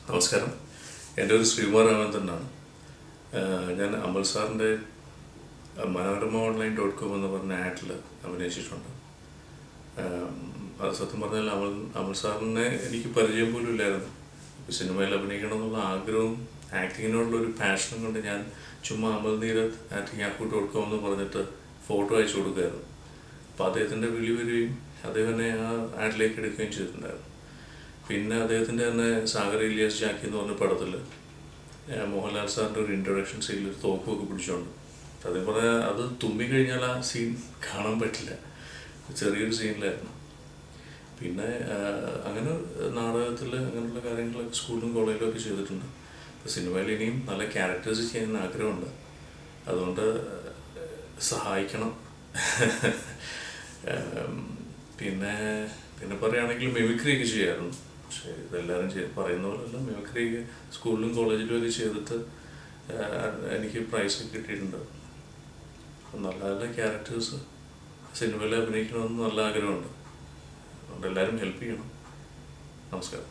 നമസ്കാരം. എൻ്റെ ഒരു ശ്രീകുമാർ രാമചന്ദ്രനാണ്. ഞാൻ അമൽ സാറിൻ്റെ മനോരമ ഓൺലൈൻ.com എന്ന് പറഞ്ഞ ആഡിൽ അഭിനയിച്ചിട്ടുണ്ട്. അത് സത്യം പറഞ്ഞാൽ അമൽ സാറിനെ എനിക്ക് പരിചയം പോലും ഇല്ലായിരുന്നു. സിനിമയിൽ അഭിനയിക്കണം എന്നുള്ള ആഗ്രഹവും ആക്ടിങ്ങിനോടുള്ളൊരു പാഷനും കൊണ്ട് ഞാൻ ചുമ്മാ അമൽ നീരത് @yahoo.com എന്ന് പറഞ്ഞിട്ട് ഫോട്ടോ അയച്ചു കൊടുക്കുമായിരുന്നു. അപ്പോൾ അദ്ദേഹത്തിൻ്റെ വിളി വരികയും അദ്ദേഹം എന്നെ ആ ആഡിലേക്ക് എടുക്കുകയും ചെയ്തിട്ടുണ്ടായിരുന്നു. പിന്നെ അദ്ദേഹത്തിൻ്റെ തന്നെ സാഗർ ഇലിയാസ് ജാക്കി എന്ന് പറഞ്ഞ പടത്തിൽ മോഹൻലാൽ സാറിൻ്റെ ഒരു ഇൻട്രൊഡക്ഷൻ സീനിൽ ഒരു തോക്കുമൊക്കെ പിടിച്ചോണ്ട് അതേ പറഞ്ഞാൽ അത് തുമ്മിക്കഴിഞ്ഞാൽ ആ സീൻ കാണാൻ പറ്റില്ല. ചെറിയൊരു സീനിലായിരുന്നു. പിന്നെ അങ്ങനെ നാടകത്തിൽ അങ്ങനെയുള്ള കാര്യങ്ങളൊക്കെ സ്കൂളിലും കോളേജിലും ഒക്കെ ചെയ്തിട്ടുണ്ട്. ഇപ്പോൾ സിനിമയിൽ ഇനിയും നല്ല ക്യാരക്ടേഴ്സ് ചെയ്യാൻ ആഗ്രഹമുണ്ട്. അതുകൊണ്ട് സഹായിക്കണം. പിന്നെ പറയുകയാണെങ്കിൽ മിമിക്രിയൊക്കെ ചെയ്യാറുണ്ട്. പക്ഷേ ഇതെല്ലാവരും പറയുന്ന പോലെയല്ല. മിമിക്രി സ്കൂളിലും കോളേജിലും ഒക്കെ ചെയ്തിട്ട് എനിക്ക് പ്രൈസ് കിട്ടിയിട്ടുണ്ട്. നല്ല നല്ല ക്യാരക്ടേഴ്സ് സിനിമയിൽ അഭിനയിക്കണമെന്ന് നല്ല ആഗ്രഹമുണ്ട്. അതുകൊണ്ട് എല്ലാവരും ഹെൽപ്പ് ചെയ്യണം. നമസ്കാരം.